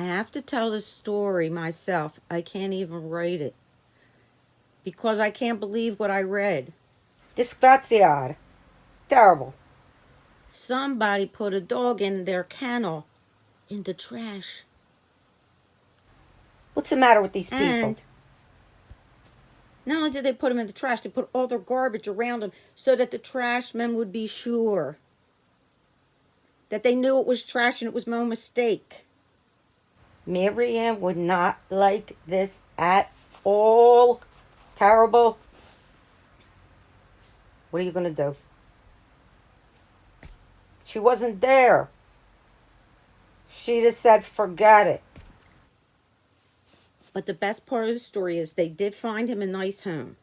I have to tell the story myself. I can't even write it because I can't believe what I read. Disgraziad. Terrible. Somebody put a dog in their kennel in the trash. What's the matter with these people? And not only did they put them in the trash, they put all their garbage around them so that the trash men would be sure that they knew it was trash and it was no mistake. Marianne would not like this at all. Terrible. What are you going to do? She wasn't there. She just said, forget it. But the best part of the story is they did find him a nice home.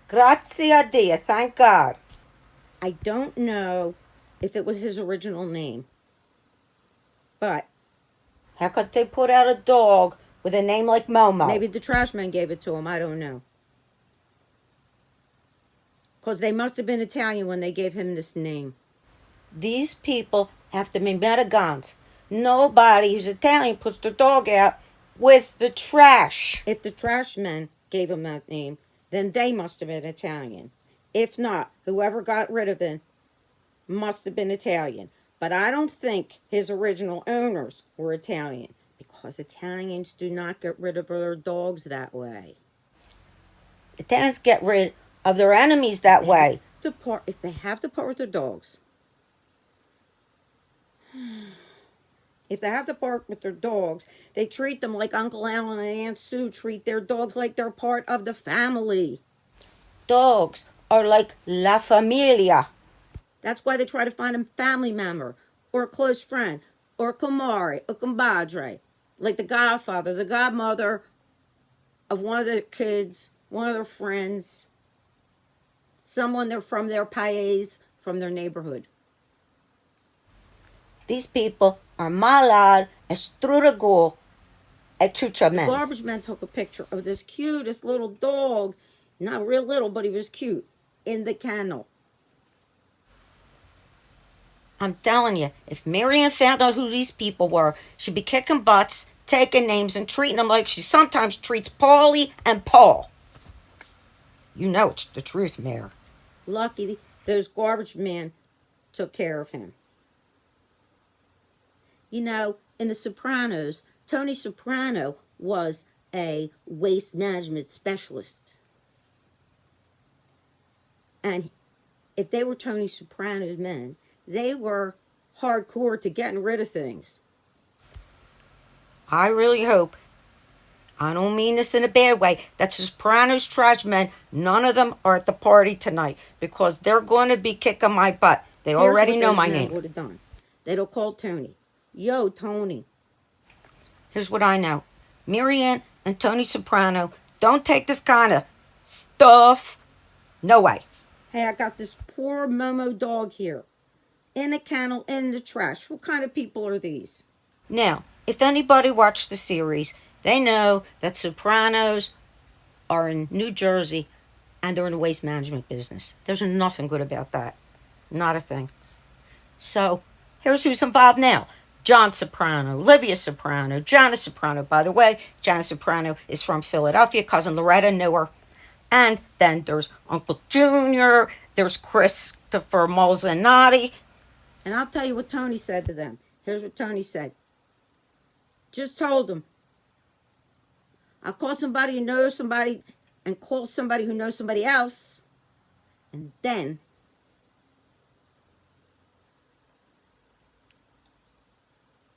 Grazie a Dio. Thank God. I don't know if it was his original name, but How could they put out a dog with a name like Momo? maybe the trash man gave it to him. I don't know. Because they must have been Italian when they gave him this name. These people have to be Metagons. Nobody who's Italian puts their dog out with the trash. If the trash men gave him that name, then they must have been Italian. If not, whoever got rid of him must have been Italian. But I don't think his original owners were Italian, because Italians do not get rid of their dogs that way. Italians get rid of their enemies that way. If they have to part with their dogs, if they have to part with their dogs, they treat them like Uncle Alan and Aunt Sue treat their dogs, like they're part of the family. Dogs are like La Familia. That's why they try to find a family member or a close friend or a comare or compadre, like the godfather, the godmother of one of the kids, one of their friends, someone they're from their país, from their neighborhood. These people are malad estrudagul at chucha men. The garbage man took a picture of this cutest little dog, not real little, but he was cute, in the kennel. I'm telling you, if Marianne found out who these people were, she'd be kicking butts, taking names, and treating them like she sometimes treats Paulie and Paul. You know it's the truth, Mayor. Lucky those garbage men took care of him. You know, in The Sopranos, Tony Soprano was a waste management specialist. And if they were Tony Soprano's men, they were hardcore to getting rid of things. I really hope, I don't mean this in a bad way, that Sopranos trash men, none of them are at the party tonight, because they're going to be kicking my butt. They already know my name. Would have done. They'd have called Tony. Yo, Tony. Here's what I know. Marianne and Tony Soprano don't take this kind of stuff. No way. Hey, I got this poor Momo dog here. In a kennel, in the trash. What kind of people are these? Now, if anybody watched the series, they know that Sopranos are in New Jersey and they're in the waste management business. There's nothing good about that. Not a thing. So, here's who's involved now. John Soprano, Livia Soprano, Jana Soprano. By the way, Jana Soprano is from Philadelphia. Cousin Loretta knew her. And then there's Uncle Junior. There's Christopher Molzanati. And I'll tell you what Tony said to them. Here's what Tony said. Just told them, I'll call somebody who knows somebody and call somebody who knows somebody else. And then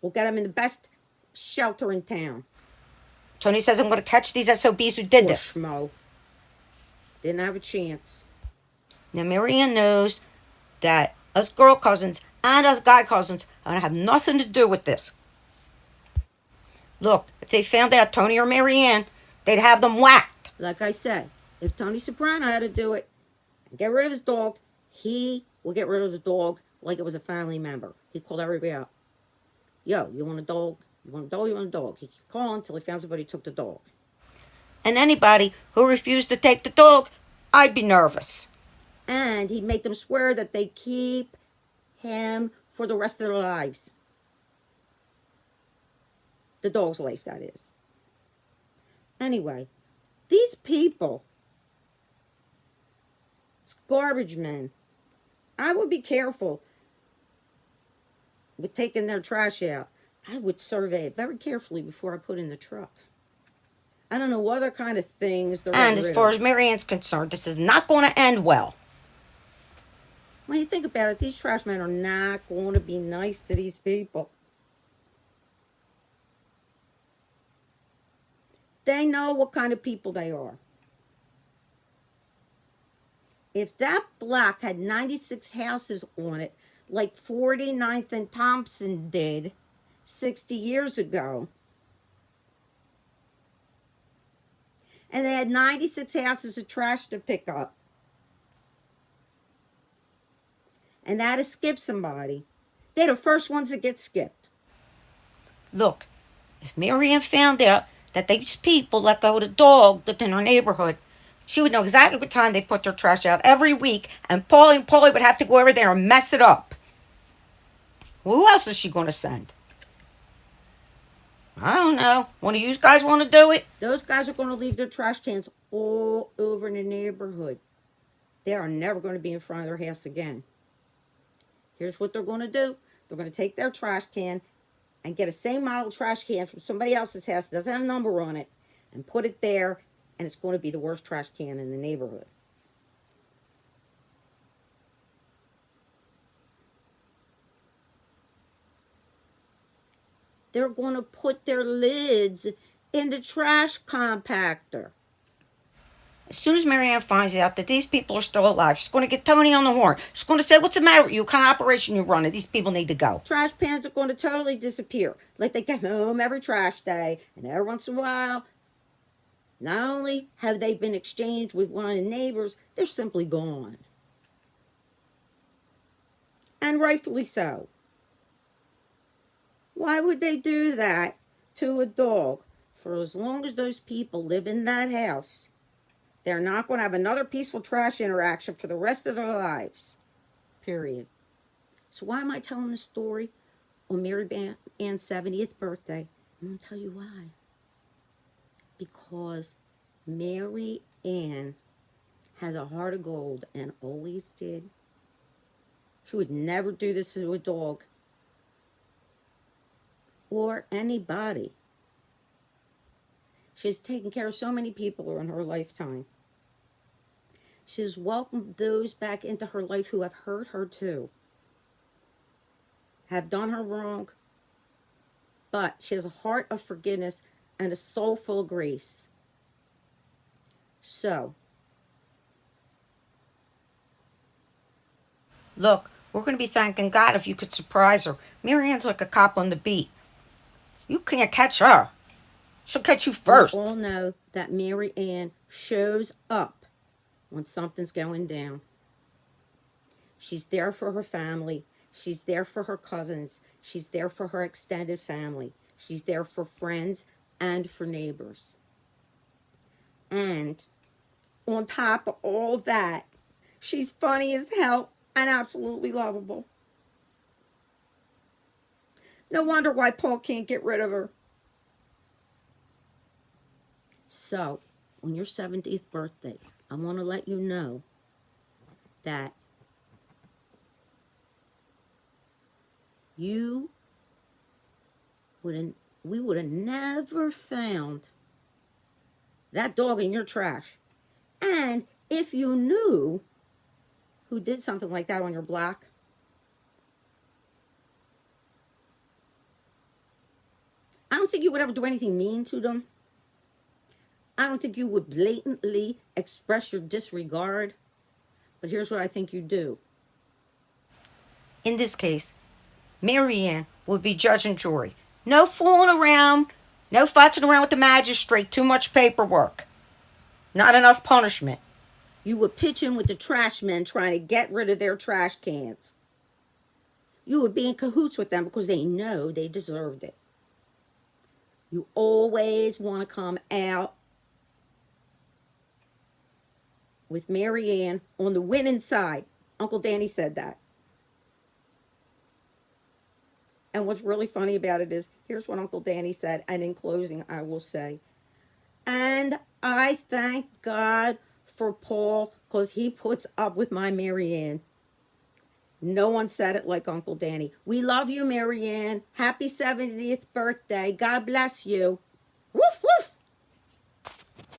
we'll get them in the best shelter in town. Tony says I'm going to catch these SOBs who did this. Schmo. Didn't have a chance. Now, Marianne knows that us girl cousins and us guy cousins are going to have nothing to do with this. Look, if they found out Tony or Marianne, they'd have them whacked. Like I said, if Tony Soprano had to do it and get rid of his dog, he will get rid of the dog like it was a family member. He called everybody out. Yo, you want a dog? You want a dog? You want a dog? He kept calling until he found somebody who took the dog. And anybody who refused to take the dog, I'd be nervous. And he'd make them swear that they'd keep him for the rest of their lives. The dog's life, that is. Anyway, these people, garbage men, I would be careful with taking their trash out. I would survey it very carefully before I put in the truck. I don't know what other kind of things they're And getting as rid far of. as Marianne's concerned, this is not going to end well. When you think about it, these trash men are not going to be nice to these people. They know what kind of people they are. If that block had 96 houses on it, like 49th and Thompson did 60 years ago, and they had 96 houses of trash to pick up, and they had to skip somebody, they're the first ones that get skipped. Look, if Marianne found out that these people let go of the dog that's in her neighborhood, she would know exactly what time they put their trash out every week, and Paulie would have to go over there and mess it up. Well, who else is she going to send? I don't know. One of you guys want to do it? Those guys are going to leave their trash cans all over the neighborhood. They are never going to be in front of their house again. Here's what they're going to do. They're going to take their trash can and get a same model trash can from somebody else's house that doesn't have a number on it and put it there, and it's going to be the worst trash can in the neighborhood. They're going to put their lids in the trash compactor. As soon as Marianne finds out that these people are still alive, she's going to get Tony on the horn. She's going to say, what's the matter with you? What kind of operation you running? These people need to go. Trash pans are going to totally disappear. Like they get home every trash day, and every once in a while, not only have they been exchanged with one of the neighbors, they're simply gone. And rightfully so. Why would they do that to a dog? For as long as those people live in that house, they're not going to have another peaceful trash interaction for the rest of their lives. Period. So why am I telling this story on Mary Ann's 70th birthday? I'm going to tell you why. Because Mary Ann has a heart of gold and always did. She would never do this to a dog or anybody. She's taken care of so many people in her lifetime. She's welcomed those back into her life who have hurt her too, have done her wrong, but she has a heart of forgiveness and a soul full of grace. So, Look, we're going to be thanking God if you could surprise her. Marianne's like a cop on the beat. You can't catch her. She'll catch you first. we all know that Mary Ann shows up when something's going down. She's there for her family. She's there for her cousins. She's there for her extended family. She's there for friends and for neighbors. And on top of all that, she's funny as hell and absolutely lovable. No wonder why Paul can't get rid of her. So, on your 70th birthday, I want to let you know that we would have never found that dog in your trash. And if you knew who did something like that on your block, I don't think you would ever do anything mean to them. I don't think you would blatantly express your disregard. But here's what I think you do. In this case, Marianne would be judge and jury. No fooling around. No futzing around with the magistrate. Too much paperwork. Not enough punishment. You would pitch in with the trash men trying to get rid of their trash cans. You would be in cahoots with them because they know they deserved it. You always want to come out with Mary Ann on the winning side. Uncle Danny said that. And what's really funny about it is, here's what Uncle Danny said, and in closing, I will say, and I thank God for Paul because he puts up with my Marianne. No one said it like Uncle Danny. We love you, Marianne. Happy 70th birthday. God bless you.